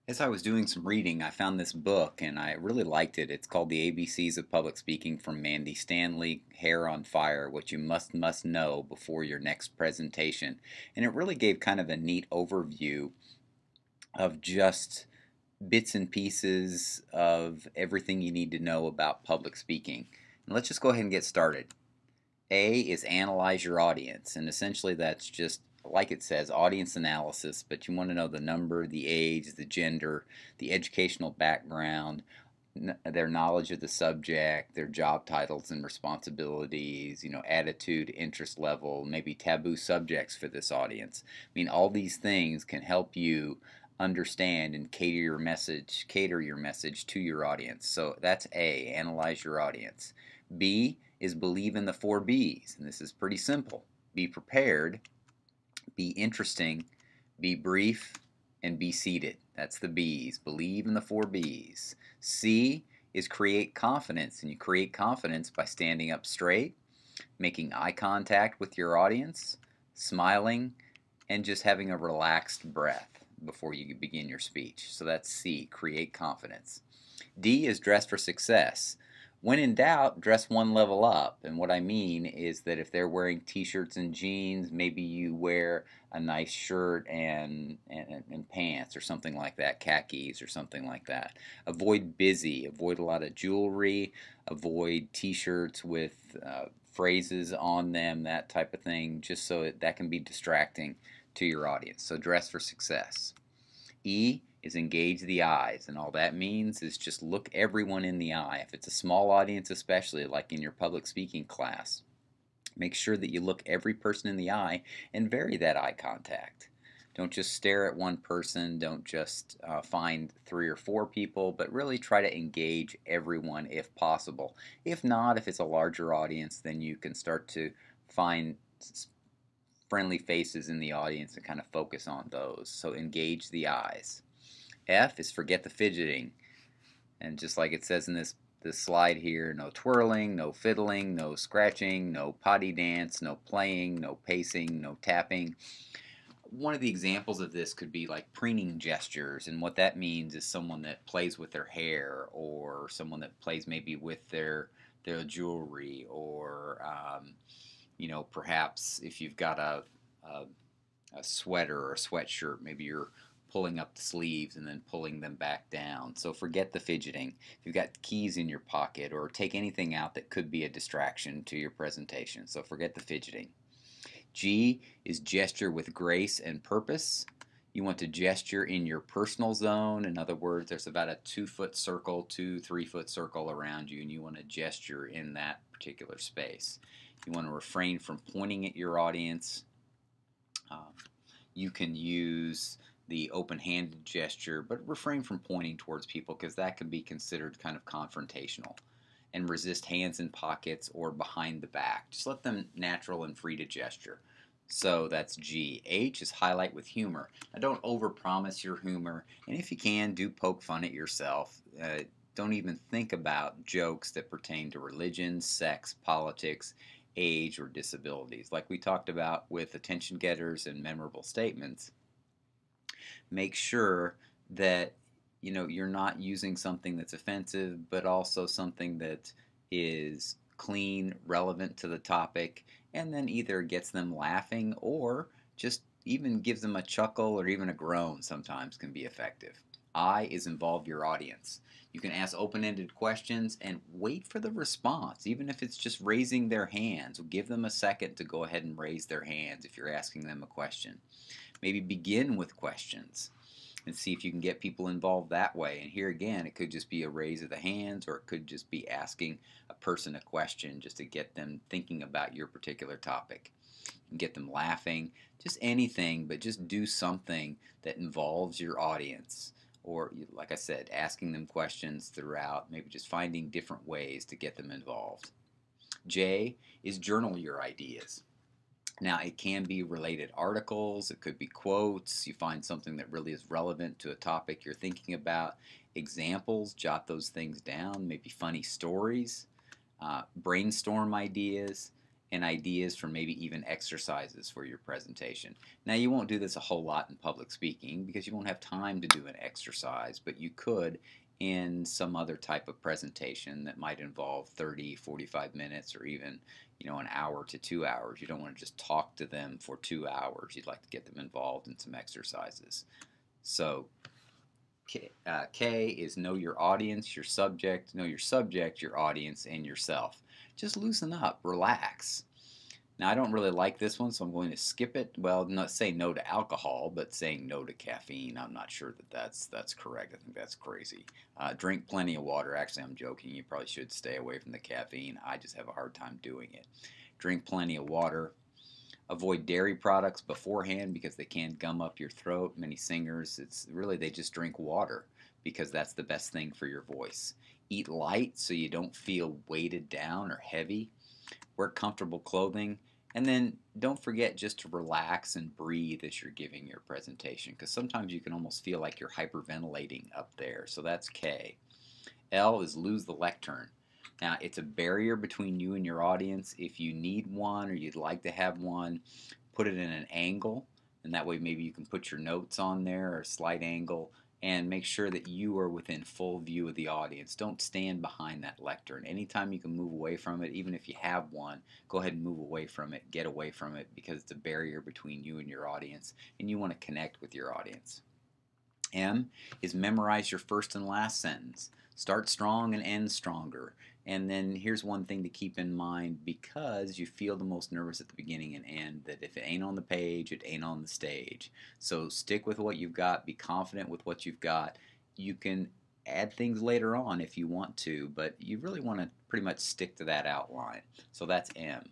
As I was doing some reading, I found this book and I really liked it. It's called The ABCs of Public Speaking from Mandy Stanley, Hair on Fire, What You Must Know Before Your Next Presentation. And it really gave kind of a neat overview of just bits and pieces of everything you need to know about public speaking. And let's just go ahead and get started. A is analyze your audience, and essentially that's just like it says, audience analysis, but you want to know the number, the age, the gender, the educational background, their knowledge of the subject, their job titles and responsibilities, attitude, interest level, maybe taboo subjects for this audience. I mean, all these things can help you understand and cater your message to your audience. So that's A, analyze your audience. B is believe in the 4 B's, and this is pretty simple. Be prepared, be interesting, be brief, and be seated. That's the B's. Believe in the 4 B's. C is create confidence, and you create confidence by standing up straight, making eye contact with your audience, smiling, and just having a relaxed breath before you begin your speech. So that's C, create confidence. D is dress for success. When in doubt, dress one level up. And what I mean is that if they're wearing t-shirts and jeans, maybe you wear a nice shirt and pants or something like that, khakis or something like that. Avoid busy, avoid a lot of jewelry, avoid t-shirts with phrases on them, that type of thing, just so that can be distracting to your audience. So dress for success. E is engage the eyes, and all that means is just look everyone in the eye. If it's a small audience, especially like in your public speaking class, make sure that you look every person in the eye and vary that eye contact. Don't just stare at one person, don't just find 3 or 4 people, but really try to engage everyone if possible. If not, if it's a larger audience, then you can start to find friendly faces in the audience and kind of focus on those. So engage the eyes. F is forget the fidgeting. And just like it says in this slide here, no twirling, no fiddling, no scratching, no potty dance, no playing, no pacing, no tapping. One of the examples of this could be like preening gestures, and what that means is someone that plays with their hair, or someone that plays maybe with their jewelry, or perhaps if you've got a sweater or a sweatshirt, maybe you're pulling up the sleeves and then pulling them back down. So forget the fidgeting. If you've got keys in your pocket, or take anything out that could be a distraction to your presentation. So forget the fidgeting. G is gesture with grace and purpose. You want to gesture in your personal zone. In other words, there's about a 2-foot circle, 3-foot circle around you, and you want to gesture in that particular space. You want to refrain from pointing at your audience. You can use the open-handed gesture, but refrain from pointing towards people because that can be considered kind of confrontational. And resist hands in pockets or behind the back. Just let them natural and free to gesture. So that's G. H is highlight with humor. Now don't overpromise your humor, and if you can, do poke fun at yourself. Don't even think about jokes that pertain to religion, sex, politics, age, or disabilities. Like we talked about with attention getters and memorable statements, make sure that you're not using something that's offensive, but also something that is clean, relevant to the topic, and then either gets them laughing or just even gives them a chuckle, or even a groan sometimes can be effective. I is involve your audience. You can ask open-ended questions and wait for the response, even if it's just raising their hands. Give them a second to go ahead and raise their hands if you're asking them a question. Maybe begin with questions and see if you can get people involved that way. And here again, it could just be a raise of the hands, or it could just be asking a person a question just to get them thinking about your particular topic. And get them laughing, just anything, but just do something that involves your audience. Or, like I said, asking them questions throughout, maybe just finding different ways to get them involved. J is journal your ideas. Now, it can be related articles, it could be quotes, you find something that really is relevant to a topic you're thinking about. Examples, jot those things down, maybe funny stories, brainstorm ideas, and ideas for maybe even exercises for your presentation. Now, you won't do this a whole lot in public speaking because you won't have time to do an exercise, but you could in some other type of presentation that might involve 30, 45 minutes or even an hour to 2 hours. You don't want to just talk to them for 2 hours. You'd like to get them involved in some exercises. So K is know your audience, your subject, your audience, and yourself. Just loosen up, relax. Now, I don't really like this one, so I'm going to skip it. Well, not say no to alcohol, but saying no to caffeine. I'm not sure that that's correct. I think that's crazy. Drink plenty of water. Actually, I'm joking. You probably should stay away from the caffeine. I just have a hard time doing it. Drink plenty of water. Avoid dairy products beforehand because they can gum up your throat. Many singers, they just drink water because that's the best thing for your voice. Eat light so you don't feel weighted down or heavy. Wear comfortable clothing. And then don't forget just to relax and breathe as you're giving your presentation because sometimes you can almost feel like you're hyperventilating up there. So that's K. L is lose the lectern. Now, it's a barrier between you and your audience. If you need one or you'd like to have one, put it in an angle, and that way maybe you can put your notes on there or a slight angle, and make sure that you are within full view of the audience. Don't stand behind that lectern. Anytime you can move away from it, even if you have one, go ahead and move away from it, get away from it, because it's a barrier between you and your audience, and you want to connect with your audience. M is memorize your first and last sentence. Start strong and end stronger. And then here's one thing to keep in mind because you feel the most nervous at the beginning and end, that if it ain't on the page, it ain't on the stage. So stick with what you've got, be confident with what you've got. You can add things later on if you want to, but you really want to pretty much stick to that outline. So that's M.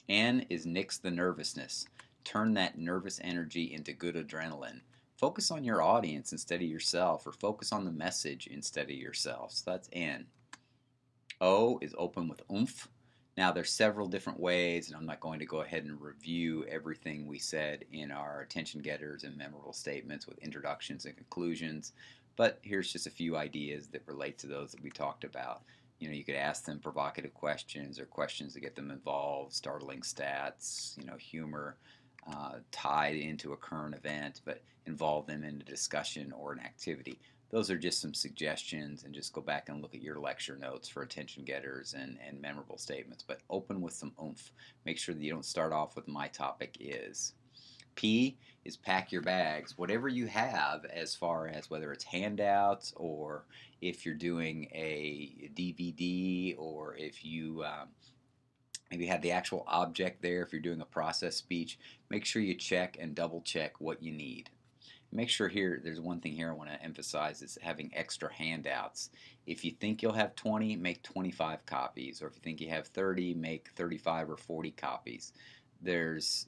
N is nix the nervousness. Turn that nervous energy into good adrenaline. Focus on your audience instead of yourself, or focus on the message instead of yourself. So that's N. O is open with oomph. Now there's several different ways, and I'm not going to go ahead and review everything we said in our attention getters and memorable statements with introductions and conclusions, but here's just a few ideas that relate to those that we talked about. You could ask them provocative questions or questions to get them involved, startling stats, humor, tied into a current event, but involve them in a discussion or an activity. Those are just some suggestions, and just go back and look at your lecture notes for attention getters and memorable statements. But open with some oomph. Make sure that you don't start off with my topic is. P is pack your bags. Whatever you have, as far as whether it's handouts or if you're doing a DVD, or if you maybe have the actual object there, if you're doing a process speech, make sure you check and double check what you need. Make sure here, there's one thing here I want to emphasize, is having extra handouts. If you think you'll have 20, make 25 copies, or if you think you have 30, make 35 or 40 copies. There's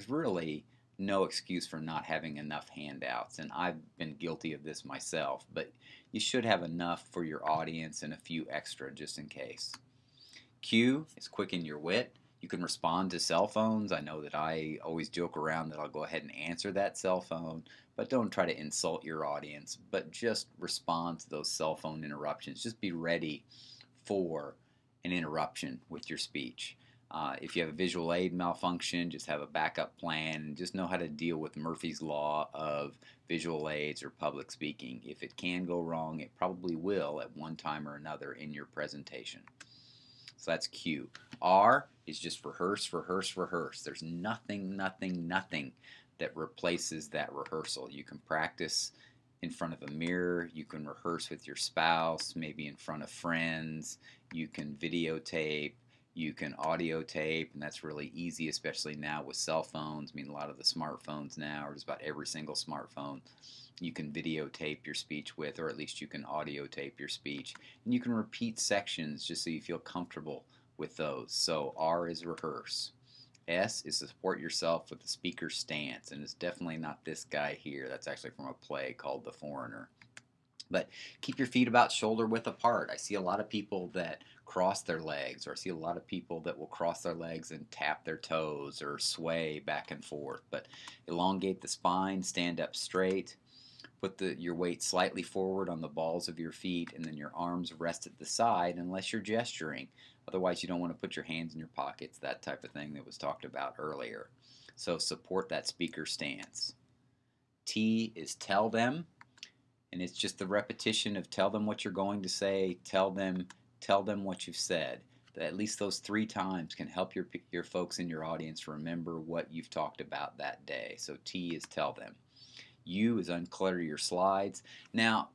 really no excuse for not having enough handouts, and I've been guilty of this myself, but you should have enough for your audience and a few extra just in case. Q is quicken your wit. You can respond to cell phones. I know that I always joke around that I'll go ahead and answer that cell phone, but don't try to insult your audience, but just respond to those cell phone interruptions. Just be ready for an interruption with your speech. If you have a visual aid malfunction, just have a backup plan, and just know how to deal with Murphy's Law of visual aids or public speaking. If it can go wrong, it probably will at one time or another in your presentation. So that's Q. R is just rehearse, rehearse, rehearse. There's nothing that replaces that rehearsal. You can practice in front of a mirror. You can rehearse with your spouse, maybe in front of friends. You can videotape. You can audio tape, and that's really easy, especially now with cell phones. I mean, a lot of the smartphones now, or just about every single smartphone, you can videotape your speech with, or at least you can audio tape your speech. And you can repeat sections just so you feel comfortable with those. So R is rehearse. S is to support yourself with the speaker's stance, and it's definitely not this guy here. That's actually from a play called The Foreigner. But keep your feet about shoulder width apart. I see a lot of people that cross their legs, or I see a lot of people that will cross their legs and tap their toes or sway back and forth. But elongate the spine, stand up straight. Put your weight slightly forward on the balls of your feet, and then your arms rest at the side unless you're gesturing. Otherwise, you don't want to put your hands in your pockets, that type of thing that was talked about earlier. So support that speaker stance. T is tell them, and it's just the repetition of tell them what you're going to say, tell them what you've said. At least those 3 times can help your folks in your audience remember what you've talked about that day. So T is tell them. U is unclutter your slides. Now,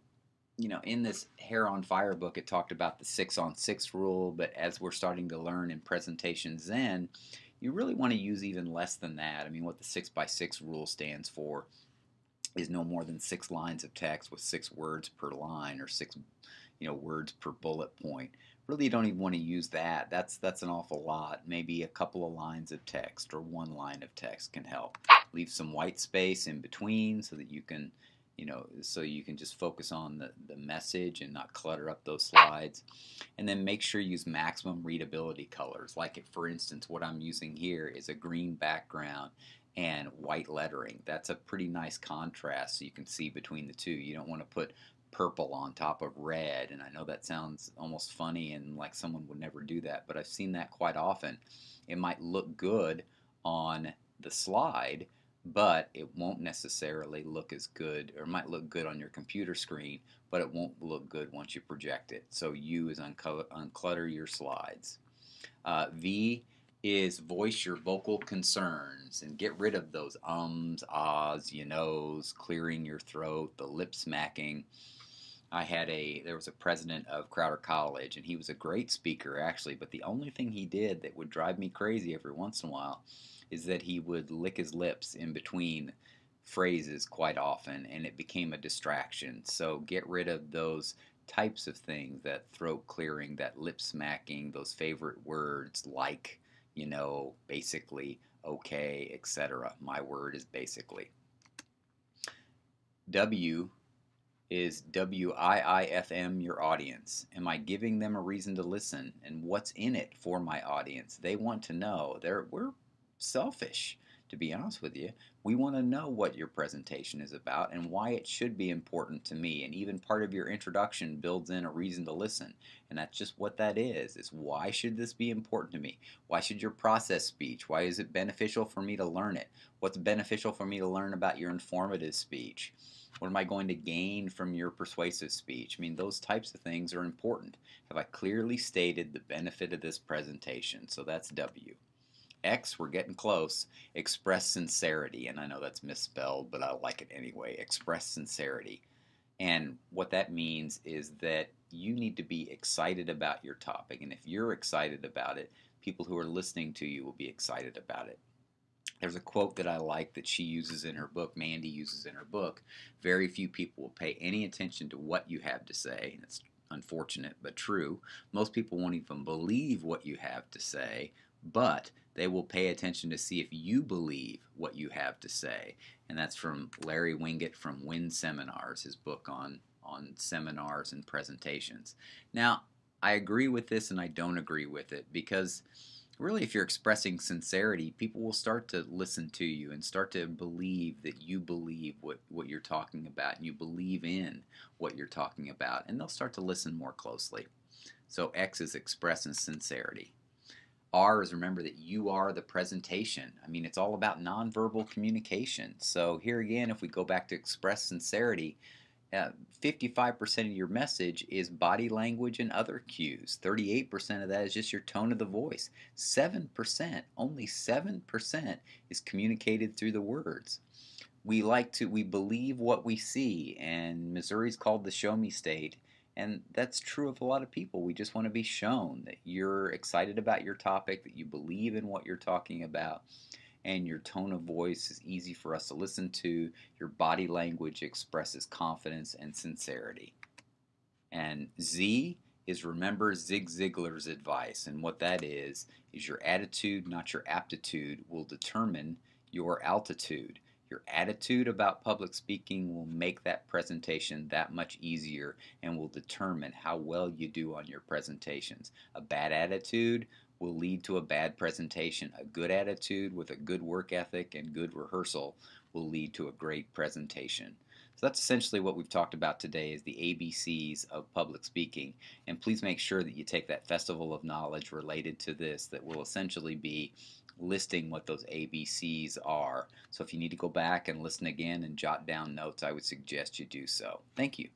in this Hair on Fire book, it talked about the 6-on-6 rule, but as we're starting to learn in Presentation Zen, you really want to use even less than that. I mean, what the 6x6 rule stands for is no more than 6 lines of text with 6 words per line, or 6 words per bullet point. Really, you don't even want to use that. That's an awful lot. Maybe a couple of lines of text or 1 line of text can help. Leave some white space in between so that you can just focus on the message and not clutter up those slides. And then make sure you use maximum readability colors. Like, for instance, what I'm using here is a green background and white lettering. That's a pretty nice contrast so you can see between the two. You don't want to put purple on top of red, and I know that sounds almost funny and like someone would never do that, but I've seen that quite often. It might look good on the slide, but it won't necessarily look as good, or it might look good on your computer screen, but it won't look good once you project it. So U is unclutter your slides. V is voice your vocal concerns and get rid of those ums, ahs, clearing your throat, the lip smacking. There was a president of Crowder College, and he was a great speaker actually, but the only thing he did that would drive me crazy every once in a while is that he would lick his lips in between phrases quite often, and it became a distraction. So get rid of those types of things, that throat clearing, that lip smacking, those favorite words like, basically, okay, etc. My word is basically. W is WIIFM your audience. Am I giving them a reason to listen? And what's in it for my audience? They want to know. We're selfish, to be honest with you. We want to know what your presentation is about and why it should be important to me. And even part of your introduction builds in a reason to listen. And that's just what that is. It's why should this be important to me? Why should your process speech? Why is it beneficial for me to learn it? What's beneficial for me to learn about your informative speech? What am I going to gain from your persuasive speech? I mean, those types of things are important. Have I clearly stated the benefit of this presentation? So that's W. X, we're getting close. Express sincerity. And I know that's misspelled, but I like it anyway. Express sincerity. And what that means is that you need to be excited about your topic. And if you're excited about it, people who are listening to you will be excited about it. There's a quote that I like that she uses in her book, Mandy uses in her book. Very few people will pay any attention to what you have to say. It's unfortunate but true. Most people won't even believe what you have to say, but they will pay attention to see if you believe what you have to say. And that's from Larry Winget from Win Seminars, his book on seminars and presentations. Now, I agree with this and I don't agree with it, because really, if you're expressing sincerity, people will start to listen to you and start to believe that you believe what you're talking about, and you believe in what you're talking about, and they'll start to listen more closely. So X is expressing sincerity. R is remember that you are the presentation. I mean, it's all about nonverbal communication. So here again, if we go back to express sincerity, 55% of your message is body language and other cues. 38% of that is just your tone of the voice. 7%, only 7%, is communicated through the words. We believe what we see, and Missouri's called the show me state. And that's true of a lot of people. We just want to be shown that you're excited about your topic, that you believe in what you're talking about, and your tone of voice is easy for us to listen to. Your body language expresses confidence and sincerity. And Z is remember Zig Ziglar's advice, and what that is your attitude, not your aptitude, will determine your altitude. Your attitude about public speaking will make that presentation that much easier and will determine how well you do on your presentations. A bad attitude will lead to a bad presentation. A good attitude with a good work ethic and good rehearsal will lead to a great presentation. So that's essentially what we've talked about today is the ABCs of public speaking. And please make sure that you take that festival of knowledge related to this that will essentially be listing what those ABCs are. So if you need to go back and listen again and jot down notes, I would suggest you do so. Thank you.